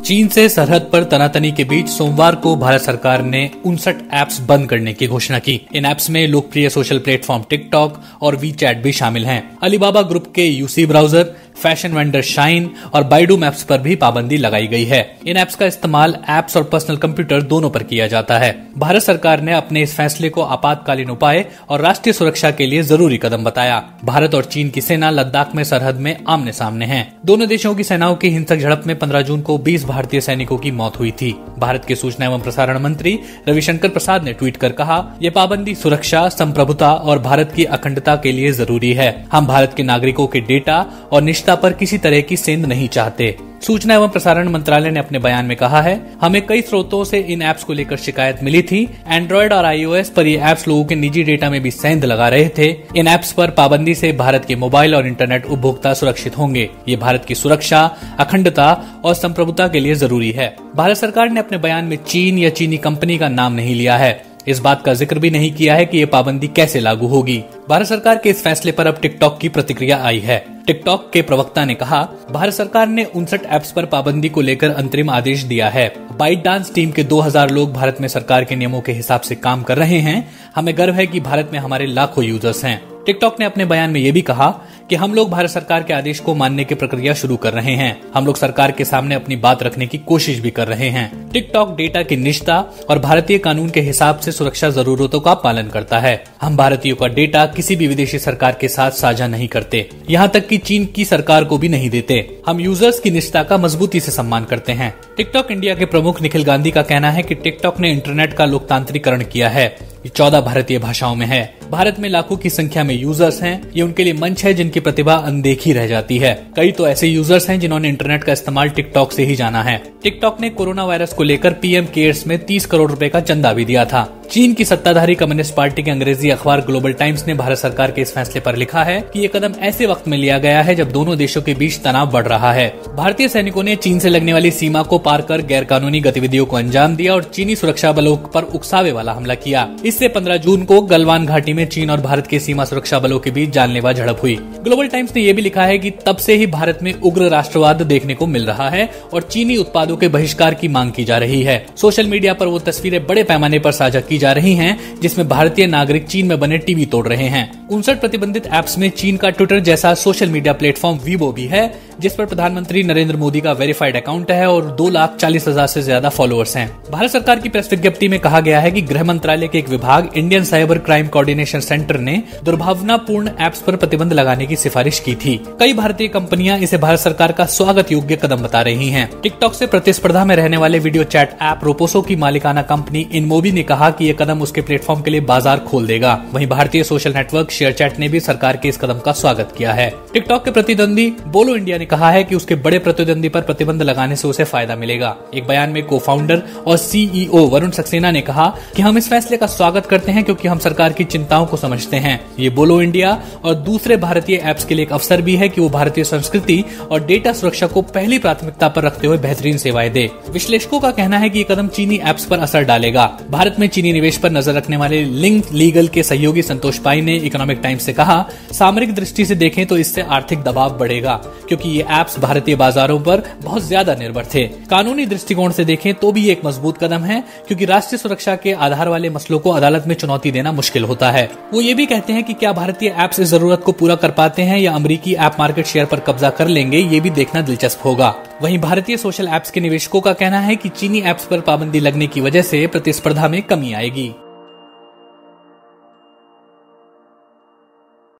चीन से सरहद पर तनातनी के बीच सोमवार को भारत सरकार ने 59 ऐप्स बंद करने की घोषणा की। इन ऐप्स में लोकप्रिय सोशल प्लेटफॉर्म टिकटॉक और वीचैट भी शामिल हैं। अलीबाबा ग्रुप के UC browser, fashion vendor shine और बाइडू मैप्स पर भी पाबंदी लगाई गई है। इन ऐप्स का इस्तेमाल ऐप्स और पर्सनल कंप्यूटर दोनों पर किया जाता है। भारत सरकार ने अपने इस फैसले को आपातकालीन उपाय और राष्ट्रीय सुरक्षा के लिए जरूरी कदम बताया। भारत और चीन की सेना लद्दाख में सरहद में आमने सामने हैं। दोनों देशों की सेनाओं की हिंसक झड़प में 15 जून को 20 भारतीय सैनिकों की मौत हुई थी। भारत के सूचना एवं प्रसारण मंत्री रविशंकर प्रसाद ने ट्वीट कर कहा, ये पाबंदी सुरक्षा, संप्रभुता और भारत की अखंडता के लिए जरूरी है। हम भारत के नागरिकों के डेटा और निष्ठा पर किसी तरह की सेंध नहीं चाहते। सूचना एवं प्रसारण मंत्रालय ने अपने बयान में कहा है, हमें कई स्रोतों से इन ऐप्स को लेकर शिकायत मिली थी। एंड्रॉइड और iOS पर ये ऐप्स लोगों के निजी डेटा में भी सेंध लगा रहे थे। इन ऐप्स पर पाबंदी से भारत के मोबाइल और इंटरनेट उपभोक्ता सुरक्षित होंगे। ये भारत की सुरक्षा, अखंडता और संप्रभुता के लिए जरूरी है। भारत सरकार ने अपने बयान में चीन या चीनी कंपनी का नाम नहीं लिया है। इस बात का जिक्र भी नहीं किया है कि ये पाबंदी कैसे लागू होगी। भारत सरकार के इस फैसले पर अब टिकटॉक की प्रतिक्रिया आई है। टिकटॉक के प्रवक्ता ने कहा, भारत सरकार ने 59 ऐप्स पर पाबंदी को लेकर अंतरिम आदेश दिया है। बाइट डांस टीम के 2000 लोग भारत में सरकार के नियमों के हिसाब से काम कर रहे हैं। हमें गर्व है कि भारत में हमारे लाखों यूजर्स हैं। टिकटॉक ने अपने बयान में यह भी कहा कि हम लोग भारत सरकार के आदेश को मानने की प्रक्रिया शुरू कर रहे हैं। हम लोग सरकार के सामने अपनी बात रखने की कोशिश भी कर रहे हैं। टिकटॉक डेटा की निष्ठा और भारतीय कानून के हिसाब से सुरक्षा जरूरतों का पालन करता है। हम भारतीयों का डेटा किसी भी विदेशी सरकार के साथ साझा नहीं करते, यहाँ तक कि चीन की सरकार को भी नहीं देते। हम यूजर्स की निष्ठा का मजबूती से सम्मान करते हैं। टिकटॉक इंडिया के प्रमुख निखिल गांधी का कहना है कि टिकटॉक ने इंटरनेट का लोकतांत्रिकरण किया है। ये 14 भारतीय भाषाओं में है। भारत में लाखों की संख्या में यूजर्स हैं। ये उनके लिए मंच है जिनकी प्रतिभा अनदेखी रह जाती है। कई तो ऐसे यूजर्स हैं जिन्होंने इंटरनेट का इस्तेमाल टिकटॉक से ही जाना है। टिकटॉक ने कोरोना वायरस को लेकर पीएम केयर्स में 30 करोड़ रुपए का चंदा भी दिया था। चीन की सत्ताधारी कम्युनिस्ट पार्टी के अंग्रेजी अखबार ग्लोबल टाइम्स ने भारत सरकार के इस फैसले पर लिखा है कि ये कदम ऐसे वक्त में लिया गया है जब दोनों देशों के बीच तनाव बढ़ रहा है। भारतीय सैनिकों ने चीन से लगने वाली सीमा को पार कर गैरकानूनी गतिविधियों को अंजाम दिया और चीनी सुरक्षा बलों पर उकसावे वाला हमला किया। इससे 15 जून को गलवान घाटी में चीन और भारत के सीमा सुरक्षा बलों के बीच जानलेवा झड़प हुई। ग्लोबल टाइम्स ने यह भी लिखा है कि तब से ही भारत में उग्र राष्ट्रवाद देखने को मिल रहा है और चीनी उत्पादों के बहिष्कार की मांग की जा रही है। सोशल मीडिया पर वो तस्वीरें बड़े पैमाने पर साझा की जा रही हैं जिसमें भारतीय नागरिक चीन में बने टीवी तोड़ रहे हैं। 59 प्रतिबंधित ऐप्स में चीन का ट्विटर जैसा सोशल मीडिया प्लेटफॉर्म वीबो भी है, जिस पर प्रधानमंत्री नरेंद्र मोदी का वेरीफाइड अकाउंट है और 2,40,000 से ज्यादा फॉलोअर्स हैं। भारत सरकार की प्रेस विज्ञप्ति में कहा गया है कि गृह मंत्रालय के एक विभाग Indian cyber crime coordination centre ने दुर्भावनापूर्ण ऐप्स पर प्रतिबंध लगाने की सिफारिश की थी। कई भारतीय कंपनियां इसे भारत सरकार का स्वागत योग्य कदम बता रही हैं। टिकटॉक से प्रतिस्पर्धा में रहने वाले वीडियो चैट ऐप रोपोसो की मालिकाना कंपनी इनमोबी ने कहा कि यह कदम उसके प्लेटफॉर्म के लिए बाजार खोल देगा। वहीं भारतीय सोशल नेटवर्क शेयरचैट ने भी सरकार के इस कदम का स्वागत किया है। टिकटॉक के प्रतिद्वंदी बोलो इंडिया ने कहा है कि उसके बड़े प्रतिद्वंदी पर प्रतिबंध लगाने से उसे फायदा मिलेगा। एक बयान में को फाउंडर और सीईओ वरुण सक्सेना ने कहा कि हम इस फैसले का स्वागत करते हैं क्योंकि हम सरकार की चिंताओं को समझते हैं। ये बोलो इंडिया और दूसरे भारतीय ऐप्स के लिए एक अवसर भी है कि वो भारतीय संस्कृति और डेटा सुरक्षा को पहली प्राथमिकता पर रखते हुए बेहतरीन सेवाएं दे। विश्लेषकों का कहना है कि ये कदम चीनी ऐप्स पर असर डालेगा। भारत में चीनी निवेश पर नजर रखने वाले लिंक लीगल के सहयोगी संतोष पाई ने इकोनॉमिक टाइम्स से कहा, सामरिक दृष्टि से देखें तो इससे आर्थिक दबाव बढ़ेगा क्योंकि ये ऐप्स भारतीय बाजारों पर बहुत ज्यादा निर्भर थे। कानूनी दृष्टिकोण से देखें तो भी ये एक मजबूत कदम है क्योंकि राष्ट्रीय सुरक्षा के आधार वाले मसलों को अदालत में चुनौती देना मुश्किल होता है। वो ये भी कहते हैं कि क्या भारतीय ऐप्स इस जरूरत को पूरा कर पाते हैं या अमेरिकी ऐप मार्केट शेयर पर कब्जा कर लेंगे, ये भी देखना दिलचस्प होगा। वहीं भारतीय सोशल ऐप्स के निवेशकों का कहना है कि चीनी ऐप्स पर पाबंदी लगने की वजह से प्रतिस्पर्धा में कमी आएगी।